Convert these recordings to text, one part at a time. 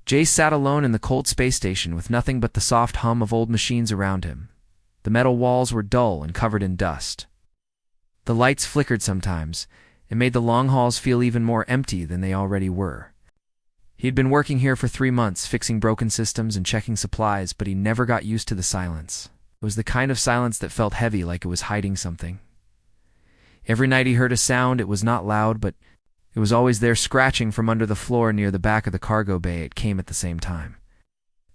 Jace sat alone in the cold space station with nothing but the soft hum of old machines around him. The metal walls were dull and covered in dust. The lights flickered sometimes, and made the long halls feel even more empty than they already were. He had been working here for 3 months, fixing broken systems and checking supplies, but he never got used to the silence. It was the kind of silence that felt heavy, like it was hiding something. Every night he heard a sound. It was not loud, but it was always there, scratching from under the floor near the back of the cargo bay. It came at the same time.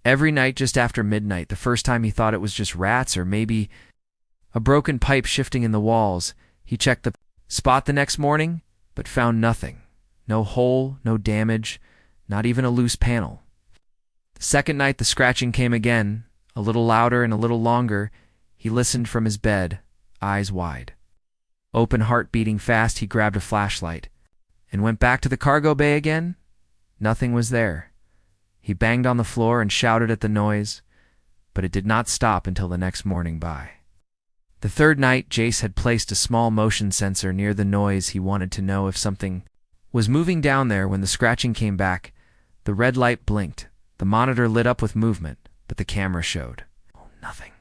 Every night just after midnight, the first time he thought it was just rats or maybe a broken pipe shifting in the walls. He checked the spot the next morning, but found nothing. No hole, no damage, not even a loose panel. The second night the scratching came again, a little louder and a little longer. He listened from his bed, eyes wide. Open heart beating fast, he grabbed a flashlight and went back to the cargo bay again. Nothing was there. He banged on the floor and shouted at the noise, but it did not stop until the next morning by. The third night, Jace had placed a small motion sensor near the noise. He wanted to know if something was moving down there. When the scratching came back, the red light blinked. The monitor lit up with movement, but the camera showed nothing.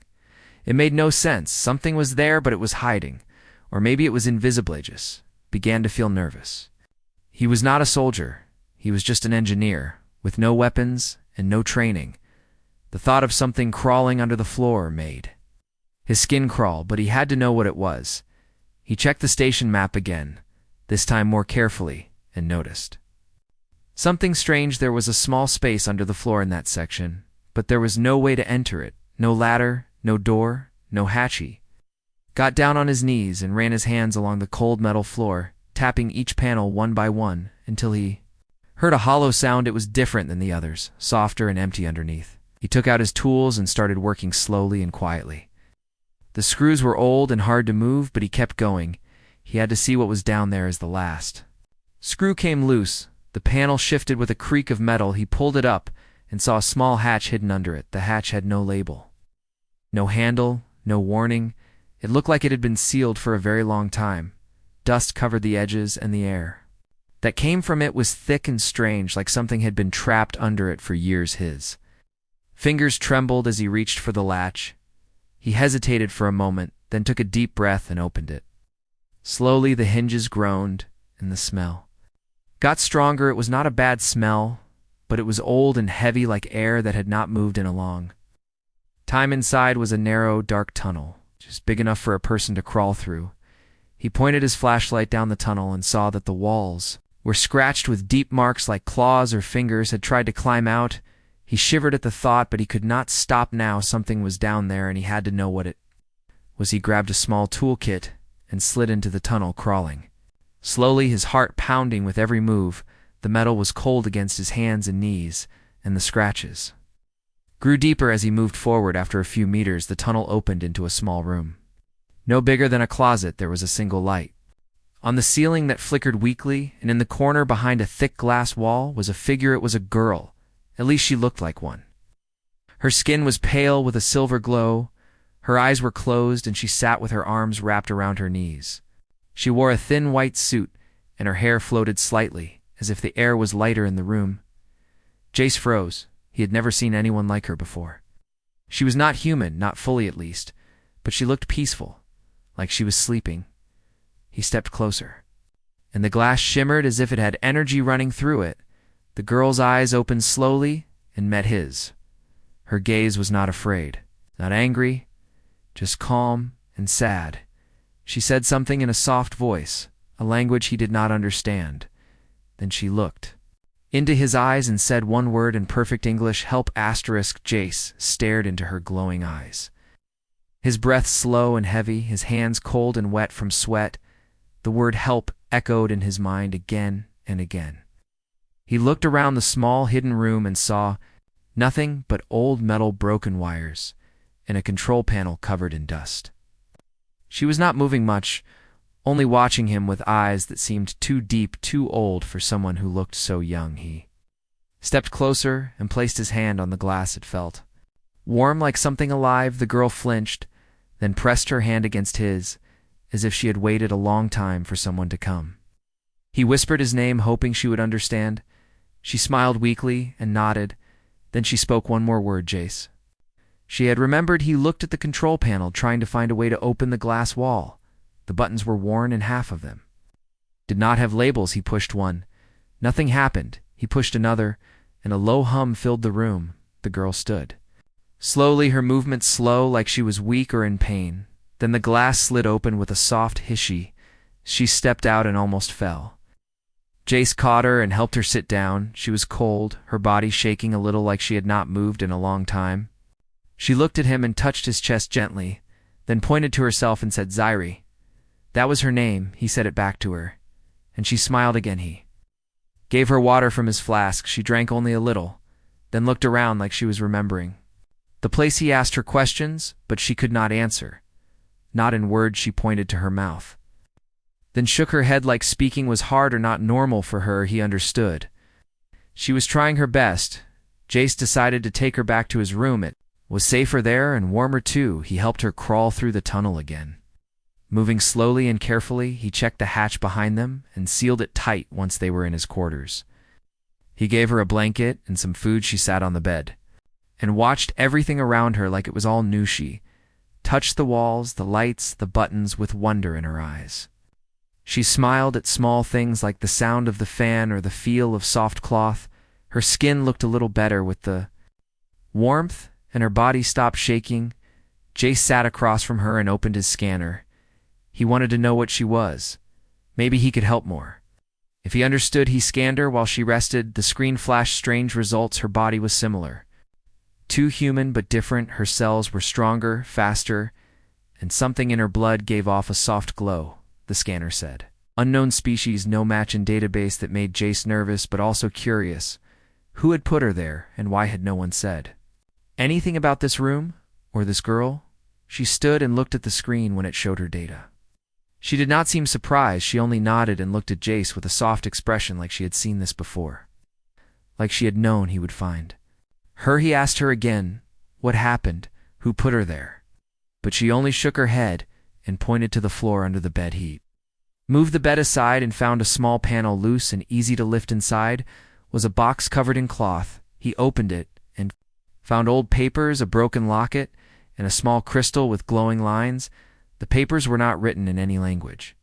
It made no sense. Something was there, but it was hiding. Or maybe it was invisible. Jace began to feel nervous. He was not a soldier. He was just an engineer, with no weapons and no training. The thought of something crawling under the floor made his skin crawl, but he had to know what it was. He checked the station map again, this time more carefully, and noticed something strange. There was a small space under the floor in that section, but there was no way to enter it. No ladder, no door, no hatchie. Got down on his knees and ran his hands along the cold metal floor, tapping each panel one by one, until he heard a hollow sound. It was different than the others, softer and empty underneath. He took out his tools and started working slowly and quietly. The screws were old and hard to move, but he kept going. He had to see what was down there as the last screw came loose. The panel shifted with a creak of metal. He pulled it up and saw a small hatch hidden under it. The hatch had no label, no handle, no warning. It looked like it had been sealed for a very long time. Dust covered the edges, and the air that came from it was thick and strange, like something had been trapped under it for years. His fingers trembled as he reached for the latch. He hesitated for a moment, then took a deep breath and opened it. Slowly the hinges groaned, and the smell got stronger. It was not a bad smell, but it was old and heavy, like air that had not moved in a long time. Inside was a narrow, dark tunnel, just big enough for a person to crawl through. He pointed his flashlight down the tunnel and saw that the walls were scratched with deep marks like claws or fingers had tried to climb out. He shivered at the thought, but he could not stop now. Something was down there, and he had to know what it was. He grabbed a small toolkit and slid into the tunnel, crawling slowly, his heart pounding with every move. The metal was cold against his hands and knees, and the scratches grew deeper as he moved forward. After a few meters, the tunnel opened into a small room. No bigger than a closet, there was a single light on the ceiling that flickered weakly, and in the corner behind a thick glass wall was a figure. It was a girl. At least she looked like one. Her skin was pale with a silver glow. Her eyes were closed, and she sat with her arms wrapped around her knees. She wore a thin white suit, and her hair floated slightly, as if the air was lighter in the room. Jace froze. He had never seen anyone like her before. She was not human, not fully at least, but she looked peaceful, like she was sleeping. He stepped closer, and the glass shimmered as if it had energy running through it. The girl's eyes opened slowly and met his. Her gaze was not afraid, not angry, just calm and sad. She said something in a soft voice, a language he did not understand. Then she looked into his eyes and said one word in perfect English, "Help." Jace stared into her glowing eyes. His breath slow and heavy, his hands cold and wet from sweat. The word "help" echoed in his mind again and again. He looked around the small hidden room and saw nothing but old metal broken wires and a control panel covered in dust. She was not moving much, only watching him with eyes that seemed too deep, too old for someone who looked so young. He stepped closer and placed his hand on the glass. It felt warm, like something alive. The girl flinched, then pressed her hand against his, as if she had waited a long time for someone to come. He whispered his name, hoping she would understand. She smiled weakly and nodded, Then she spoke one more word, Jace. She had remembered he looked at the control panel trying to find a way to open the glass wall. The buttons were worn and half of them did not have labels. He pushed one. Nothing happened. He pushed another, and a low hum filled the room. The girl stood. Slowly, her movements slow, like she was weak or in pain. Then the glass slid open with a soft hishy. She stepped out and almost fell. Jace caught her and helped her sit down. She was cold, her body shaking a little like she had not moved in a long time. She looked at him and touched his chest gently, then pointed to herself and said, "Zairi." That was her name. He said it back to her. And she smiled again. He gave her water from his flask. She drank only a little, then looked around like she was remembering the place. He asked her questions, but she could not answer. Not in words. She pointed to her mouth, then shook her head like speaking was hard or not normal for her. He understood. She was trying her best. Jace decided to take her back to his room. It was safer there and warmer too. He helped her crawl through the tunnel again. Moving slowly and carefully, he checked the hatch behind them and sealed it tight once they were in his quarters. He gave her a blanket and some food. She sat on the bed and watched everything around her like it was all new. She touched the walls, the lights, the buttons with wonder in her eyes. She smiled at small things like the sound of the fan or the feel of soft cloth. Her skin looked a little better with the warmth, and her body stopped shaking. Jace sat across from her and opened his scanner. He wanted to know what she was. Maybe he could help more. If he understood. He scanned her while she rested. The screen flashed strange results. Her body was similar. Too human but different. Her cells were stronger, faster, and something in her blood gave off a soft glow, the scanner said. Unknown species, no match in database. That made Jace nervous but also curious. Who had put her there, and why had no one said anything about this room or this girl? She stood and looked at the screen when it showed her data. She did not seem surprised. She only nodded and looked at Jace with a soft expression like she had seen this before, like she had known he would find her. He asked her again, what happened, who put her there? But she only shook her head and pointed to the floor under the bed. He moved the bed aside and found a small panel, loose and easy to lift. Inside was a box covered in cloth. He opened it and found old papers, a broken locket, and a small crystal with glowing lines. The papers were not written in any language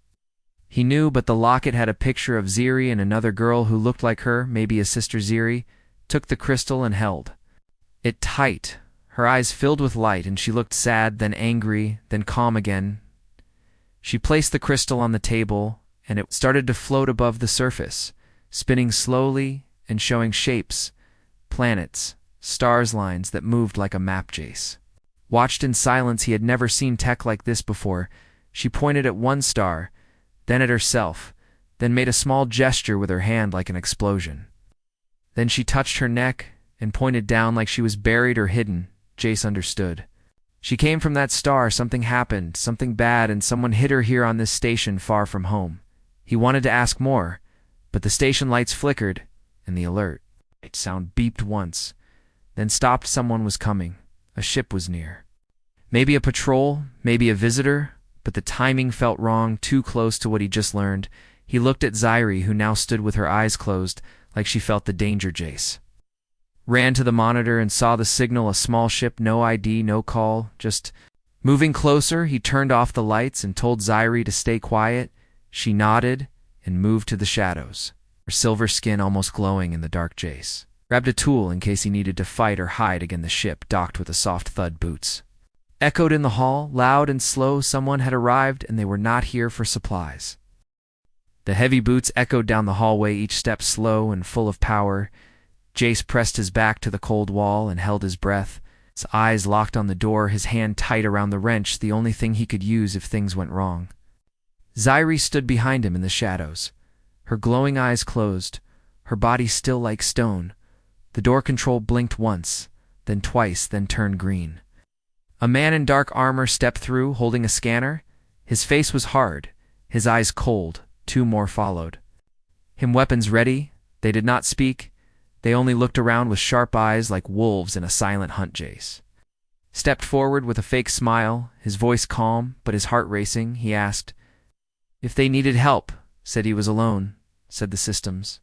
he knew, but the locket had a picture of Zairi and another girl who looked like her, maybe a sister. Zairi took the crystal and held it tight. Her eyes filled with light, and she looked sad, then angry, then calm again. She placed the crystal on the table, and it started to float above the surface, spinning slowly and showing shapes, planets, stars, lines that moved like a map. Jace watched in silence. He had never seen tech like this before. She pointed at one star, then at herself, then made a small gesture with her hand like an explosion. Then she touched her neck and pointed down like she was buried or hidden. Jace understood. She came from that star. Something happened, something bad, and someone hid her here on this station far from home. He wanted to ask more, but the station lights flickered, and the alert sound beeped once, then stopped. Someone was coming. A ship was near. Maybe a patrol, maybe a visitor, but the timing felt wrong, too close to what he just learned. He looked at Zairi, who now stood with her eyes closed, like she felt the danger. Jace ran to the monitor and saw the signal, a small ship, no ID, no call, just moving closer. He turned off the lights and told Zairi to stay quiet. She nodded and moved to the shadows, her silver skin almost glowing in the dark. Jace grabbed a tool in case he needed to fight or hide again. The ship docked with a soft thud. Boots echoed in the hall, loud and slow. Someone had arrived, and they were not here for supplies. The heavy boots echoed down the hallway, each step slow and full of power. Jace pressed his back to the cold wall and held his breath, his eyes locked on the door, his hand tight around the wrench, the only thing he could use if things went wrong. Zairi stood behind him in the shadows, her glowing eyes closed, her body still like stone. The door control blinked once, then twice, then turned green. A man in dark armor stepped through, holding a scanner. His face was hard, his eyes cold. Two more followed him, weapons ready. They did not speak. They only looked around with sharp eyes like wolves in a silent hunt. Jace stepped forward with a fake smile, his voice calm, but his heart racing. He asked if they needed help. Said he was alone. Said the systems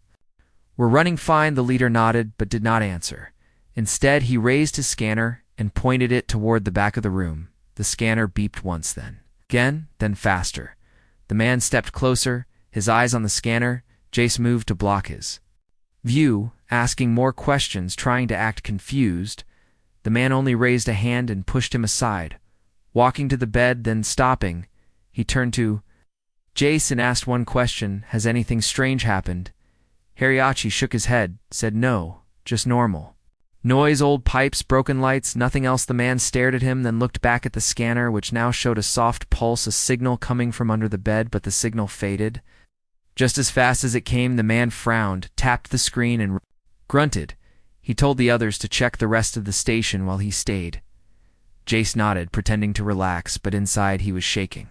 were running fine. The leader nodded, but did not answer. Instead, he raised his scanner and pointed it toward the back of the room. The scanner beeped once, then again, then faster. The man stepped closer, his eyes on the scanner. Jace moved to block his view, asking more questions, trying to act confused. The man only raised a hand and pushed him aside. Walking to the bed, then stopping, he turned to Jace and asked one question: "Has anything strange happened?" Hariachi shook his head, said no, just normal. Noise, old pipes, broken lights, nothing else. The man stared at him, then looked back at the scanner, which now showed a soft pulse, a signal coming from under the bed, but the signal faded. Just as fast as it came, the man frowned, tapped the screen, and grunted. He told the others to check the rest of the station while he stayed. Jace nodded, pretending to relax, but inside he was shaking.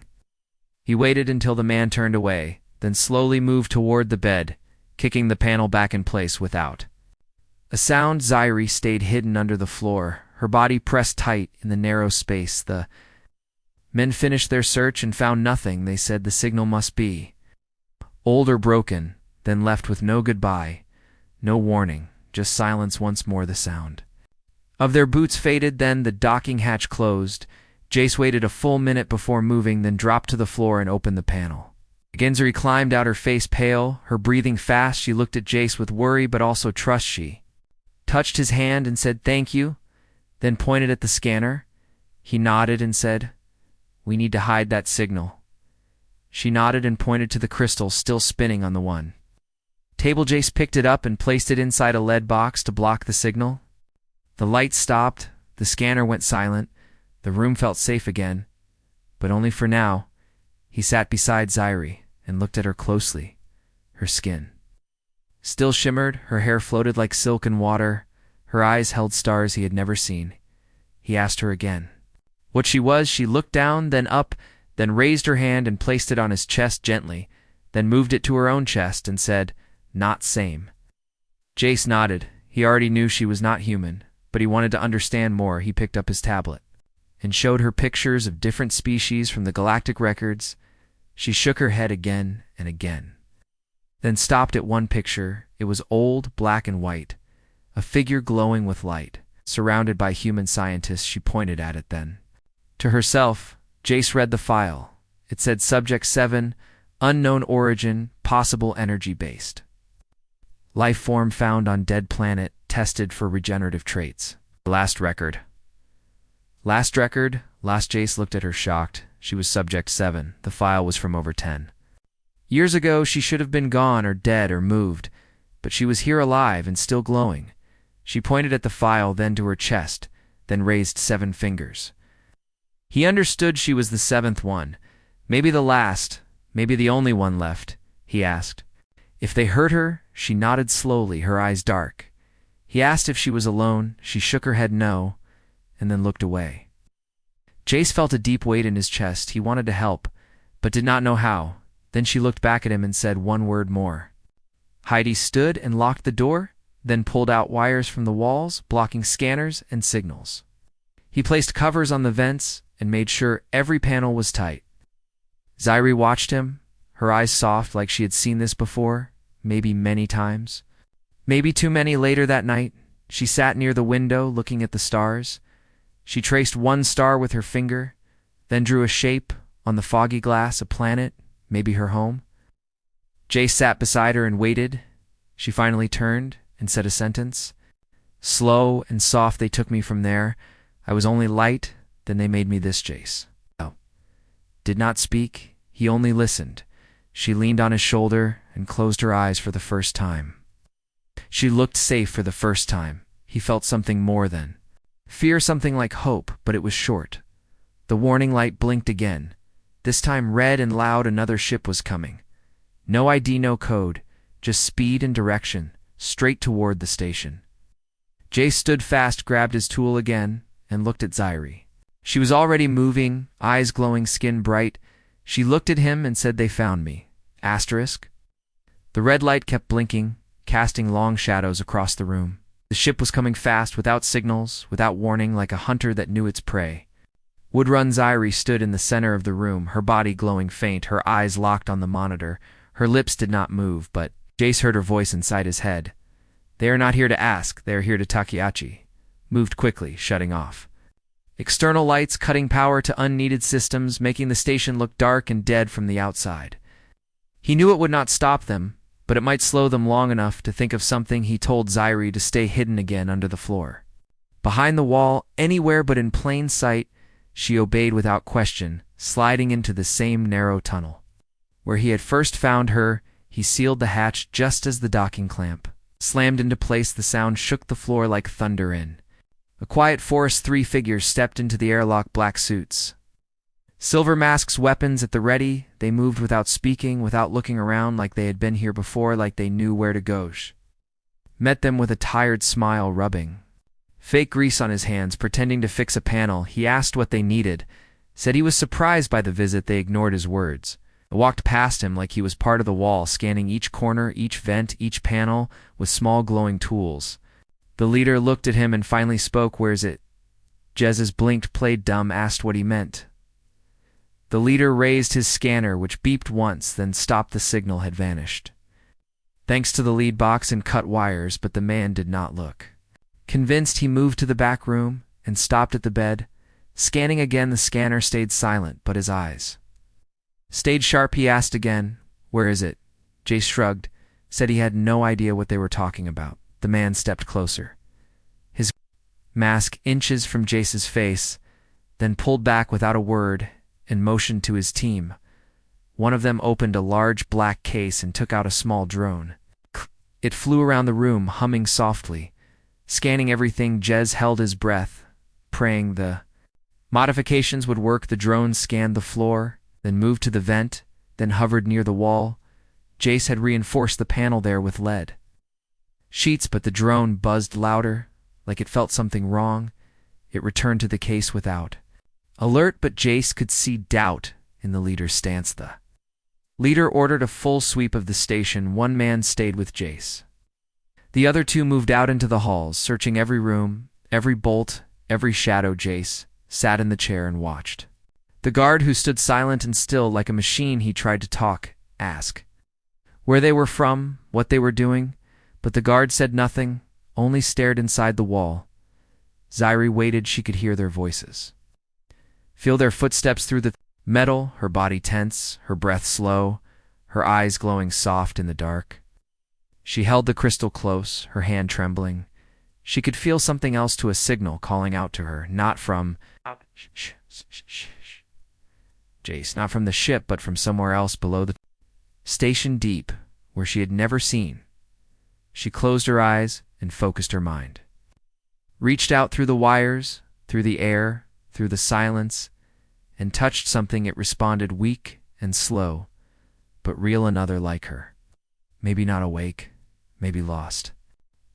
He waited until the man turned away, then slowly moved toward the bed, kicking the panel back in place without a sound. Zairi stayed hidden under the floor, her body pressed tight in the narrow space. The men finished their search and found nothing. They said the signal must be old or broken, then left with no goodbye, no warning, just silence once more. The sound of their boots faded, then the docking hatch closed. Jace waited a full minute before moving, then dropped to the floor and opened the panel. Genzuri climbed out, her face pale, her breathing fast. She looked at Jace with worry but also trust. She touched his hand and said thank you, then pointed at the scanner. He nodded and said, "We need to hide that signal." She nodded and pointed to the crystal still spinning on the one table. Jace picked it up and placed it inside a lead box to block the signal. The lights stopped, the scanner went silent, the room felt safe again, but only for now. He sat beside Zairi and looked at her closely. Her skin still shimmered, her hair floated like silk in water, her eyes held stars he had never seen. He asked her again what she was. She looked down, then up, then raised her hand and placed it on his chest gently, then moved it to her own chest and said, "Not same." Jace nodded. He already knew she was not human, but he wanted to understand more. He picked up his tablet and showed her pictures of different species from the galactic records. She shook her head again and again, then stopped at one picture. It was old, black and white, a figure glowing with light, surrounded by human scientists. She pointed at it then to herself. Jace read the file. It said Subject 7, unknown origin, possible energy-based life form found on dead planet, tested for regenerative traits. Last record. Last record? Last. Jace looked at her shocked. She was Subject 7. The file was from over 10 years ago. She should have been gone or dead or moved, but she was here alive and still glowing. She pointed at the file, then to her chest, then raised 7 fingers. He understood she was the 7th one, maybe the last, maybe the only one left. He asked if they hurt her. She nodded slowly, her eyes dark. He asked if she was alone. She shook her head no, and then looked away. Jace felt a deep weight in his chest. He wanted to help, but did not know how. Then she looked back at him and said one word more. Heidi stood and locked the door, then pulled out wires from the walls, blocking scanners and signals. He placed covers on the vents and made sure every panel was tight. Zairi watched him, her eyes soft like she had seen this before, maybe many times. Maybe too many. Later that night, she sat near the window looking at the stars. She traced one star with her finger, then drew a shape on the foggy glass, a planet, maybe her home. Jace sat beside her and waited. She finally turned and said a sentence. Slow and soft they took me from there. I was only light, then they made me this. Jace did not speak, he only listened. She leaned on his shoulder and closed her eyes for the first time. She looked safe for the first time. He felt something more than fear, something like hope, but it was short. The warning light blinked again. This time red and loud. Another ship was coming. No ID, no code, just speed and direction, straight toward the station. Jace stood fast, grabbed his tool again, and looked at Zairi. She was already moving, eyes glowing, skin bright. She looked at him and said, "They found me." Asterisk. The red light kept blinking, casting long shadows across the room. The ship was coming fast, without signals, without warning, like a hunter that knew its prey. Woodrun Zairi stood in the center of the room, her body glowing faint, her eyes locked on the monitor. Her lips did not move, but Jace heard her voice inside his head. "They are not here to ask, they are here to Takeachi." moved quickly, shutting off external lights, cutting power to unneeded systems, making the station look dark and dead from the outside. He knew it would not stop them, but it might slow them long enough to think of something. He told Zairi to stay hidden again under the floor. Behind the wall, anywhere but in plain sight, she obeyed without question, sliding into the same narrow tunnel. Where he had first found her, he sealed the hatch just as the docking clamp slammed into place. The sound shook the floor like thunder in. A quiet forest, 3 figures stepped into the airlock, black suits, silver masks, weapons at the ready. They moved without speaking, without looking around, like they had been here before, like they knew where to go. Met them with a tired smile, rubbing fake grease on his hands, pretending to fix a panel. He asked what they needed, said he was surprised by the visit. They ignored his words. They walked past him like he was part of the wall, scanning each corner, each vent, each panel with small glowing tools. The leader looked at him and finally spoke. "Where's it?" Jez's blinked, played dumb, asked what he meant. The leader raised his scanner, which beeped once, then stopped. The signal had vanished, thanks to the lead box and cut wires, but the man did not look. Convinced, he moved to the back room and stopped at the bed. Scanning again, the scanner stayed silent, but his eyes stayed sharp. He asked again, "Where is it?" Jace shrugged, said he had no idea what they were talking about. The man stepped closer, his mask inches from Jace's face, then pulled back without a word and motioned to his team. One of them opened a large black case and took out a small drone. It flew around the room, humming softly, scanning everything. Jez held his breath, praying the modifications would work. The drone scanned the floor, then moved to the vent, then hovered near the wall. Jace had reinforced the panel there with lead sheets, but the drone buzzed louder, like it felt something wrong. It returned to the case without alert, but Jace could see doubt in the leader's stance. The leader ordered a full sweep of the station. 1 man stayed with Jace. The other 2 moved out into the halls, searching every room, every bolt, every shadow. Jace sat in the chair and watched the guard, who stood silent and still like a machine. He tried to talk, ask where they were from, what they were doing, but the guard said nothing, only stared inside the wall. Zairi waited. She could hear their voices, feel their footsteps through the metal, her body tense, her breath slow, her eyes glowing soft in the dark. She held the crystal close, her hand trembling. She could feel something else, to a signal calling out to her, not from Jace, not from the ship, but from somewhere else below the station, deep, where she had never seen. She closed her eyes and focused her mind. Reached out through the wires, through the air, through the silence, and touched something. It responded, weak and slow, but real. Another like her. Maybe not awake, maybe lost,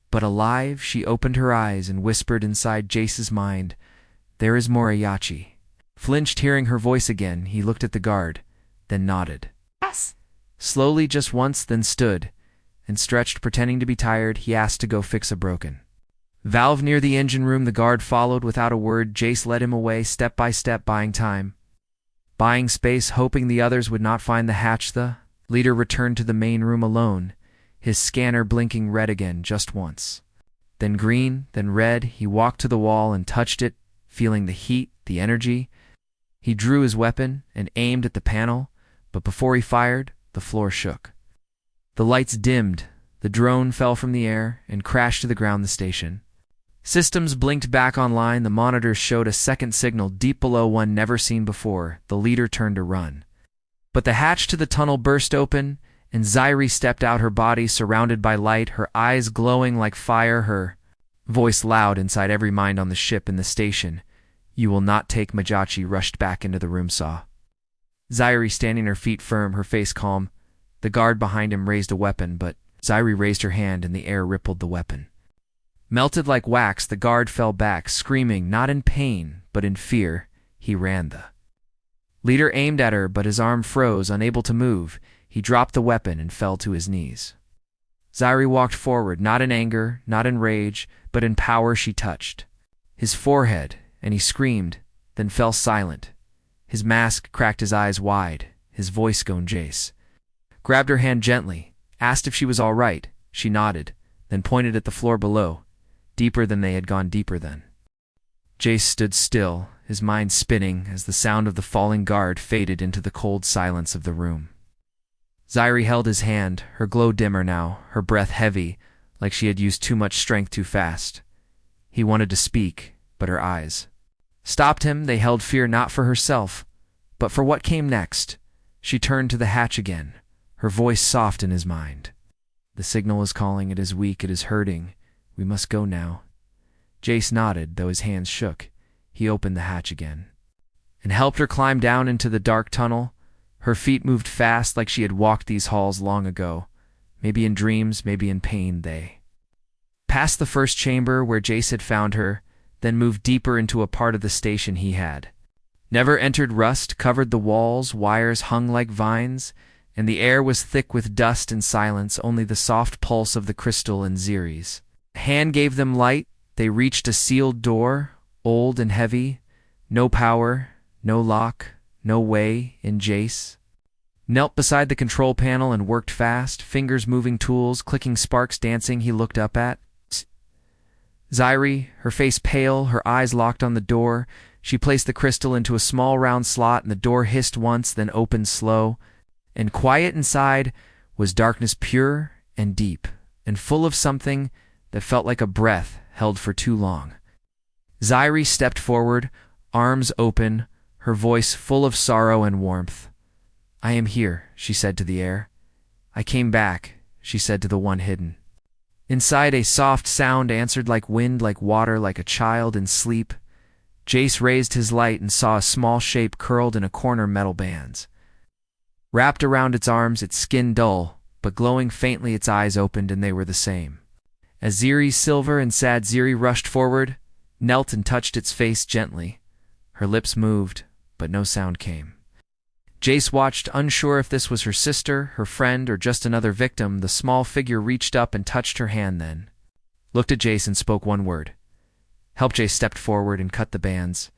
but alive. She opened her eyes and whispered inside Jace's mind, "There is Moriyachi." Flinched, hearing her voice again. He looked at the guard, then nodded. "Yes." Slowly, just once, then stood and stretched, pretending to be tired. He asked to go fix a broken valve near the engine room. The guard followed without a word. Jace led him away, step by step, buying time, buying space, hoping the others would not find the hatch. The leader returned to the main room alone, his scanner blinking red again, just once, then green, then red. He walked to the wall and touched it, feeling the heat, the energy. He drew his weapon and aimed at the panel, but before he fired, the floor shook. The lights dimmed, the drone fell from the air and crashed to the ground. The station systems blinked back online. The monitors showed a second signal deep below, one never seen before. The leader turned to run, but the hatch to the tunnel burst open, and Zairi stepped out, her body surrounded by light, her eyes glowing like fire, her voice loud inside every mind on the ship and the station. "You will not take Majachi," rushed back into the room, saw Zairi standing, her feet firm, her face calm. The guard behind him raised a weapon, but Zairi raised her hand and the air rippled. The weapon melted like wax. The guard fell back, screaming, not in pain, but in fear. He ran. The leader aimed at her, but his arm froze, unable to move. He dropped the weapon and fell to his knees. Zairi walked forward, not in anger, not in rage, but in power. She touched his forehead, and he screamed, then fell silent. His mask cracked, his eyes wide, his voice gone. Jace grabbed her hand gently, asked if she was all right. She nodded, then pointed at the floor below. deeper than they had gone deeper then. Jace stood still, his mind spinning as the sound of the falling guard faded into the cold silence of the room. Zairi held his hand, her glow dimmer now, her breath heavy, like she had used too much strength too fast. He wanted to speak, but her eyes stopped him. They held fear not for herself, but for what came next. She turned to the hatch again, her voice soft in his mind. "The signal is calling. It is weak. It is hurting. We must go now." Jace nodded, though his hands shook. He opened the hatch again and helped her climb down into the dark tunnel. Her feet moved fast like she had walked these halls long ago. Maybe in dreams, maybe in pain. They passed the first chamber where Jace had found her, then moved deeper into a part of the station he had never entered. Rust covered the walls, wires hung like vines, and the air was thick with dust and silence. Only the soft pulse of the crystal in Zairi's hand gave them light. They reached a sealed door, old and heavy. No power, no lock, no way in. Jace knelt beside the control panel and worked fast, fingers moving tools, clicking, sparks dancing. He looked up at Zairi, her face pale, her eyes locked on the door. She placed the crystal into a small round slot, and the door hissed once, then opened slow. And quiet inside was darkness, pure and deep, and full of something that felt like a breath held for too long. Zairi stepped forward, arms open, her voice full of sorrow and warmth. "I am here," she said to the air. "I came back," she said to the one hidden. Inside, a soft sound answered like wind, like water, like a child in sleep. Jace raised his light and saw a small shape curled in a corner, metal bands wrapped around its arms, its skin dull, but glowing faintly. Its eyes opened, and they were the same. As Zairi's silver and sad, Zairi rushed forward, knelt and touched its face gently. Her lips moved, but no sound came. Jace watched, unsure if this was her sister, her friend, or just another victim. The small figure reached up and touched her hand, then looked at Jace and spoke one word. Help. Jace stepped forward and cut the bands,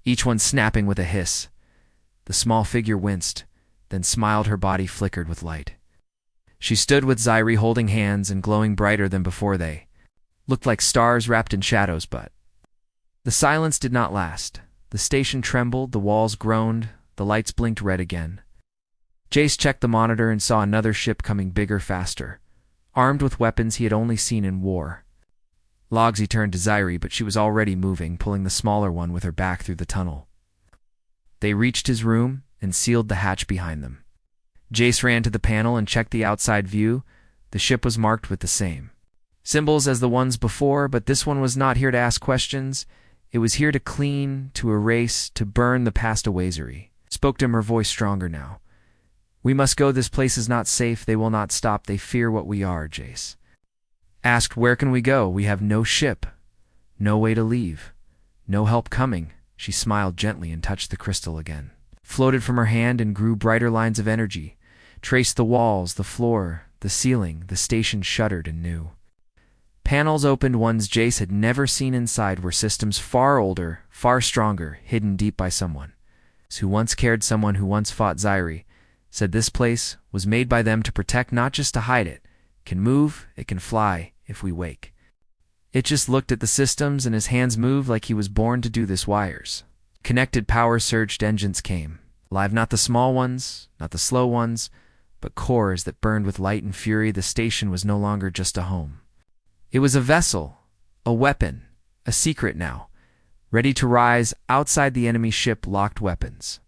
each one snapping with a hiss. The small figure winced, then smiled. Her body flickered with light. She stood with Zairi, holding hands and glowing brighter than before. They looked like stars wrapped in shadows, but the silence did not last. The station trembled, the walls groaned, the lights blinked red again. Jace checked the monitor and saw another ship coming, bigger, faster, armed with weapons he had only seen in war. Logs. He turned to Zairi, but she was already moving, pulling the smaller one with her back through the tunnel. They reached his room and sealed the hatch behind them. Jace ran to the panel and checked the outside view. The ship was marked with the same symbols as the ones before, but this one was not here to ask questions. It was here to clean, to erase, to burn the past away. Zairi spoke to him, her voice stronger now. "We must go. This place is not safe. They will not stop. They fear what we are." Jace asked, "Where can we go? We have no ship, no way to leave, no help coming." She smiled gently and touched the crystal again. Floated from her hand and grew brighter lines of energy, traced the walls, the floor, the ceiling. The station shuddered and knew. Panels opened, ones Jace had never seen. Inside were systems far older, far stronger, hidden deep by someone who once cared, someone who once fought. Zairi said this place was made by them to protect, not just to hide. It can move, it can fly, if we wake. It just looked at the systems, and his hands moved like he was born to do this. Wires connected, power surged, engines came alive, not the small ones, not the slow ones, but cores that burned with light and fury. The station was no longer just a home. It was a vessel, a weapon, a secret now, ready to rise outside the enemy ship. Locked weapons,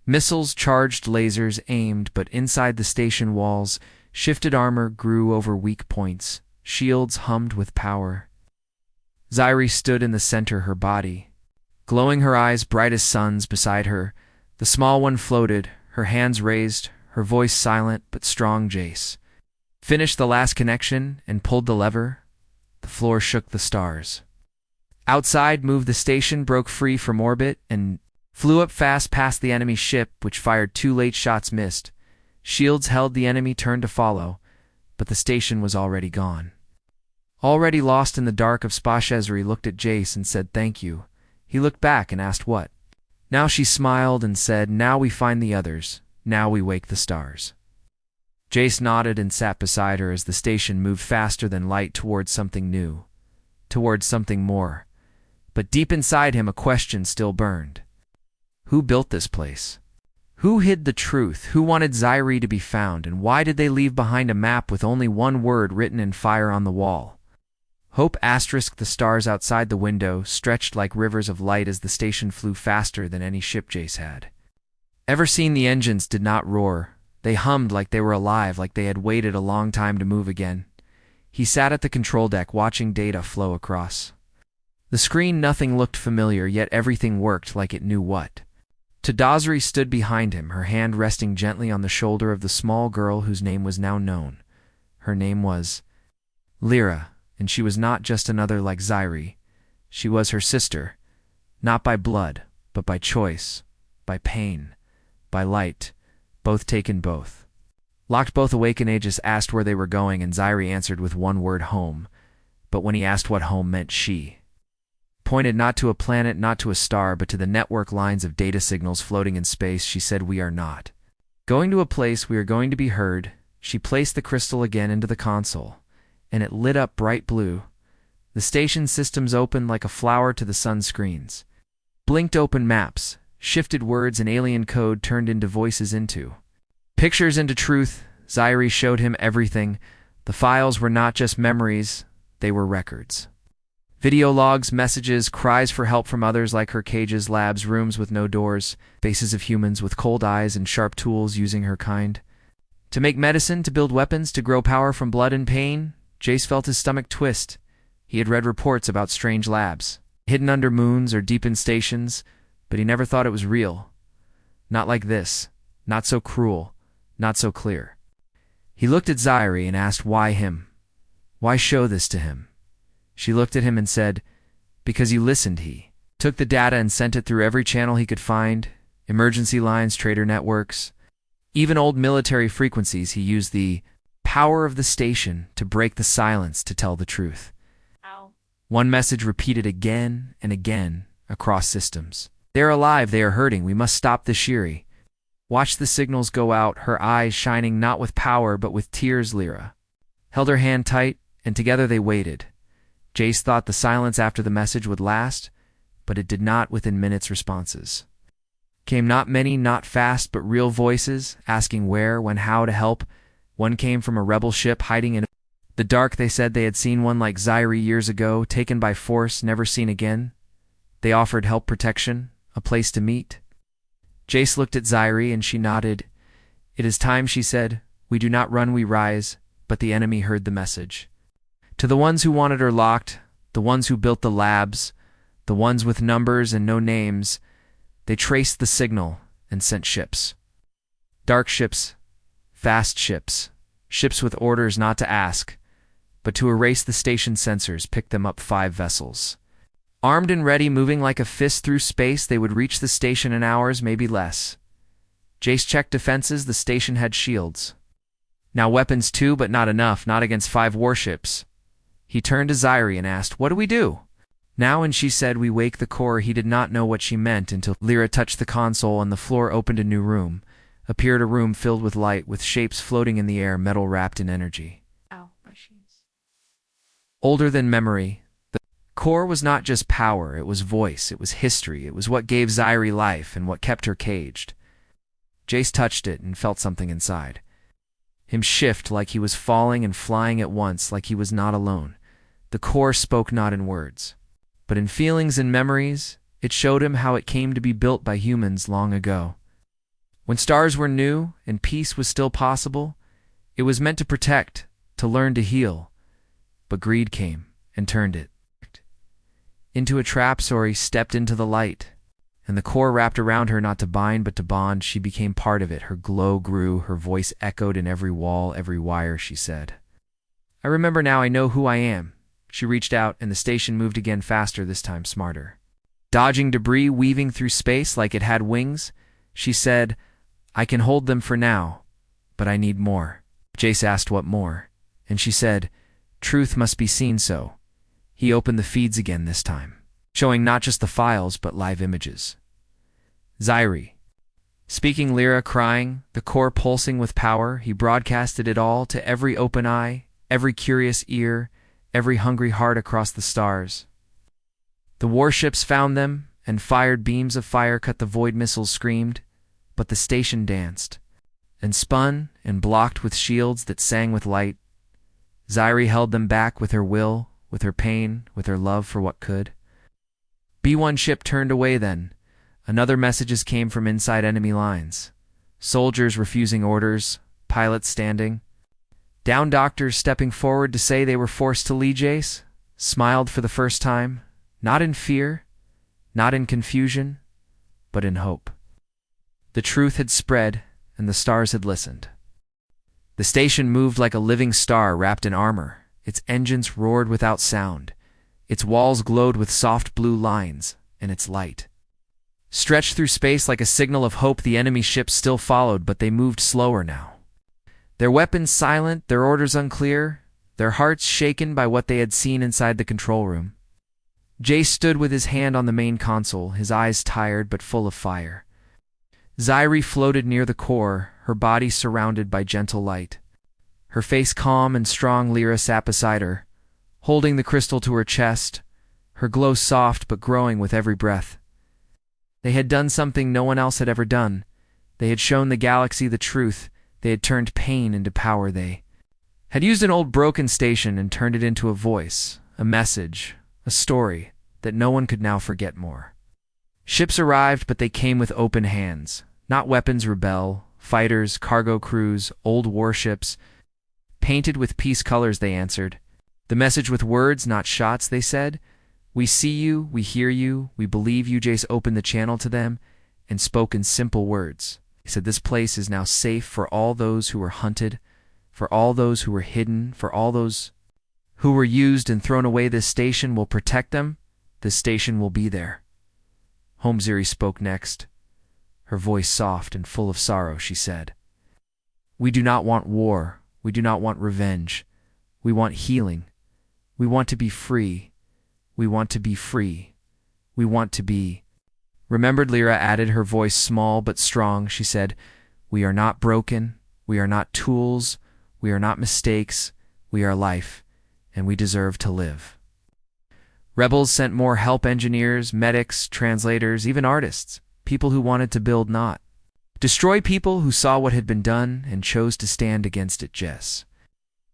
missiles, charged lasers aimed, but inside the station walls, shifted armor grew over weak points, shields hummed with power. Zairi stood in the center, her body glowing, her eyes bright as suns. Beside her, the small one floated, her hands raised, her voice silent but strong. Jace finished the last connection and pulled the lever. The floor shook, the stars outside moved. The station broke free from orbit and flew up fast past the enemy ship, which fired too late. Shots missed. Shields held. The enemy turned to follow, but the station was already gone. Already lost in the dark of space. Zairi looked at Jace and said, "Thank you." He looked back and asked, "What now?" She smiled and said, "Now we find the others. Now we wake the stars." Jace nodded and sat beside her as the station moved faster than light towards something new. towards something more. But deep inside him a question still burned. Who built this place? Who hid the truth? Who wanted Zairi to be found? And why did they leave behind a map with only one word written in fire on the wall? Hope *. The stars outside the window stretched like rivers of light as the station flew faster than any ship Jace had ever seen. The engines did not roar. They hummed like they were alive, like they had waited a long time to move again. He sat at the control deck watching data flow across the screen. Nothing looked familiar, yet everything worked like it knew what. Tadazri stood behind him, her hand resting gently on the shoulder of the small girl whose name was now known. Her name was Lyra, and she was not just another like Zairi. She was her sister, not by blood, but by choice, by pain, by light, both taken both. Locked both awake, and Aegis asked where they were going, and Zairi answered with one word, home. But when he asked what home meant, she pointed not to a planet, not to a star, but to the network lines of data signals floating in space. She said, "We are not going to a place, we are going to be heard." She placed the crystal again into the console, and it lit up bright blue. The station systems opened like a flower to the sun screens. Blinked open maps, shifted words and alien code turned into voices, into pictures, into truth. Zairi showed him everything. The files were not just memories, they were records. Video logs, messages, cries for help from others like her, cages, labs, rooms with no doors, faces of humans with cold eyes and sharp tools using her kind to make medicine, to build weapons, to grow power from blood and pain. Jace felt his stomach twist. He had read reports about strange labs, hidden under moons or deep in stations, but he never thought it was real. Not like this, not so cruel, not so clear. He looked at Zairi and asked, why him? Why show this to him? She looked at him and said, because you listened. He took the data and sent it through every channel he could find, emergency lines, trader networks, even old military frequencies. He used the power of the station to break the silence, to tell the truth. Ow. One message repeated again and again across systems. They are alive, they are hurting, we must stop the Shiri. Watch the signals go out, her eyes shining not with power but with tears. Lyra held her hand tight, and together they waited. Jace thought the silence after the message would last, but it did not. Within minutes, responses came, not many, not fast, but real voices, asking where, when, how to help. One came from a rebel ship hiding in the dark. They said they had seen one like Zairi years ago, taken by force, never seen again. They offered help, protection, a place to meet. Jace looked at Zairi and she nodded. It is time, she said. We do not run, we rise. But the enemy heard the message. To the ones who wanted her locked, the ones who built the labs, the ones with numbers and no names, they traced the signal and sent ships. Dark ships, fast ships, ships with orders not to ask, but to erase the station sensors. Picked them up 5 vessels. Armed and ready, moving like a fist through space. They would reach the station in hours, maybe less. Jace checked defenses. The station had shields. Now weapons too, but not enough, not against 5 warships. He turned to Zairi and asked, what do we do now? And she said, we wake the core. He did not know what she meant until Lyra touched the console and the floor opened. A new room. Appeared a room filled with light, with shapes floating in the air, metal wrapped in energy. Ow, my shoes. Older than memory. The core was not just power, it was voice, it was history, it was what gave Zairi life and what kept her caged. Jace touched it and felt something inside him shift, like he was falling and flying at once, like he was not alone. The core spoke not in words, but in feelings and memories. It showed him how it came to be built by humans long ago. When stars were new and peace was still possible, it was meant to protect, to learn, to heal. But greed came and turned it into a trap. Sori stepped into the light, and the core wrapped around her, not to bind but to bond. She became part of it. Her glow grew, her voice echoed in every wall, every wire. She said, I remember now, I know who I am. She reached out, and the station moved again, faster, this time smarter. Dodging debris, weaving through space like it had wings. She said, I can hold them for now, but I need more. Jace asked what more, and she said, truth must be seen. So he opened the feeds again, this time showing not just the files but live images. Zairi speaking, Lyra crying, the core pulsing with power. He broadcasted it all to every open eye, every curious ear, every hungry heart across the stars. The warships found them, and fired beams of fire cut the void missiles screamed, but the station danced, and spun, and blocked with shields that sang with light. Zairi held them back with her will, with her pain, with her love for what could. B-1 ship turned away then. Another messages came from inside enemy lines. Soldiers refusing orders, pilots standing. Down doctors stepping forward to say they were forced to leave. Jace smiled for the first time, not in fear, not in confusion, but in hope. The truth had spread, and the stars had listened. The station moved like a living star wrapped in armor. Its engines roared without sound. Its walls glowed with soft blue lines, and its light stretched through space like a signal of hope. The enemy ships still followed, but they moved slower now. Their weapons silent, their orders unclear, their hearts shaken by what they had seen inside the control room. Jace stood with his hand on the main console, his eyes tired but full of fire. Zairi floated near the core, her body surrounded by gentle light. Her face calm and strong. Lyra sat beside her, holding the crystal to her chest, her glow soft but growing with every breath. They had done something no one else had ever done. They had shown the galaxy the truth. They had turned pain into power. They had used an old broken station and turned it into a voice, a message, a story that no one could now forget more. Ships arrived, but they came with open hands. Not weapons rebel, fighters, cargo crews, old warships. Painted with peace colors, they answered. The message with words, not shots, they said. We see you, we hear you, we believe you. Jace opened the channel to them and spoke in simple words. He said, this place is now safe for all those who were hunted, for all those who were hidden, for all those who were used and thrown away. This station will protect them. This station will be there. Homeziri spoke next. Her voice soft and full of sorrow, she said, we do not want war. We do not want revenge. We want healing. We want to be free. We want to be free. We want to be. Remembered, Lyra added, her voice small but strong. She said, we are not broken. We are not tools. We are not mistakes. We are life, and we deserve to live. Rebels sent more help, engineers, medics, translators, even artists, people who wanted to build, not destroy, people who saw what had been done and chose to stand against it. Jess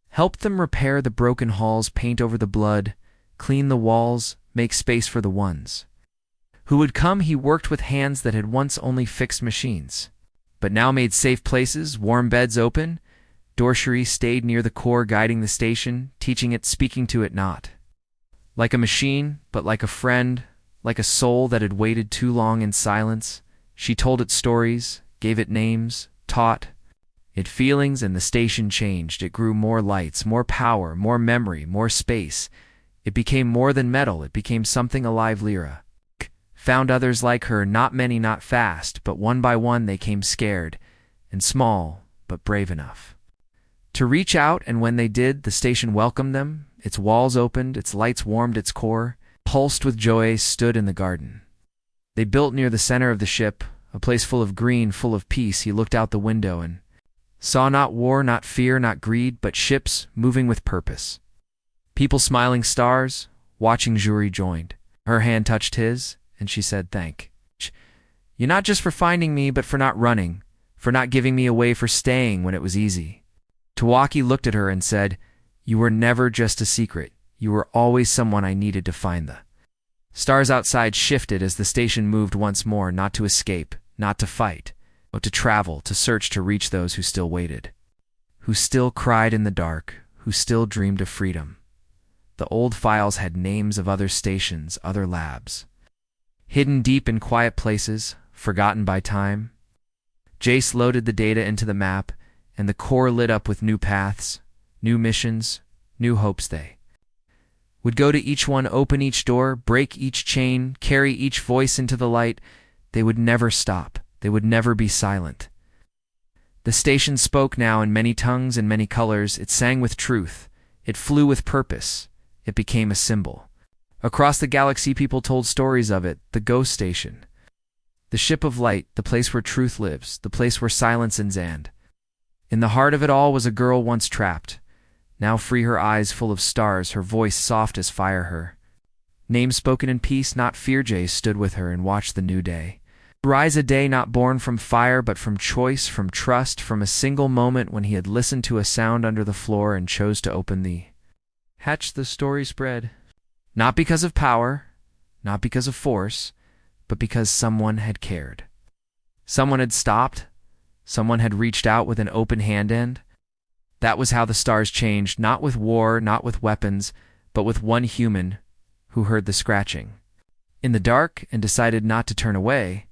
helped them repair the broken halls, paint over the blood, clean the walls, make space for the ones who would come. He worked with hands that had once only fixed machines, but now made safe places, warm beds open. Dorshiri stayed near the core, guiding the station, teaching it, speaking to it, not like a machine, but like a friend, like a soul that had waited too long in silence. She told it stories, gave it names, taught it feelings, and the station changed. It grew more lights, more power, more memory, more space. It became more than metal. It became something alive. Lyra found others like her, not many, not fast, but one by one they came, scared and small, but brave enough to reach out, and when they did, the station welcomed them. Its walls opened, its lights warmed, its core pulsed with joy. Stood in the garden they built near the center of the ship, a place full of green, full of peace. He looked out the window and saw not war, not fear, not greed, but ships moving with purpose. People smiling, stars watching. Juri joined. Her hand touched his, and she said, thank you, not just for finding me, but for not running, for not giving me away, for staying when it was easy. Tawaki looked at her and said, you were never just a secret. You were always someone I needed to find. The stars outside shifted as the station moved once more, not to escape, not to fight, but to travel, to search, to reach those who still waited, who still cried in the dark, who still dreamed of freedom. The old files had names of other stations, other labs, hidden deep in quiet places, forgotten by time. Jace loaded the data into the map, and the core lit up with new paths, new missions, new hopes. They would go to each one, open each door, break each chain, carry each voice into the light. They would never stop. They would never be silent. The station spoke now in many tongues and many colors. It sang with truth. It flew with purpose. It became a symbol. Across the galaxy, people told stories of it, the ghost station, the ship of light, the place where truth lives, the place where silence ends. And in the heart of it all was a girl once trapped. Now free, her eyes full of stars, her voice soft as fire. Her name spoken in peace, not fear. Jay stood with her and watched the new day rise, a day not born from fire but from choice, from trust, from a single moment when he had listened to a sound under the floor and chose to open the hatch. The story spread, not because of power, not because of force, but because someone had cared. Someone had stopped. Someone had reached out with an open hand. And that was how the stars changed, not with war, not with weapons, but with one human who heard the scratching in the dark and decided not to turn away.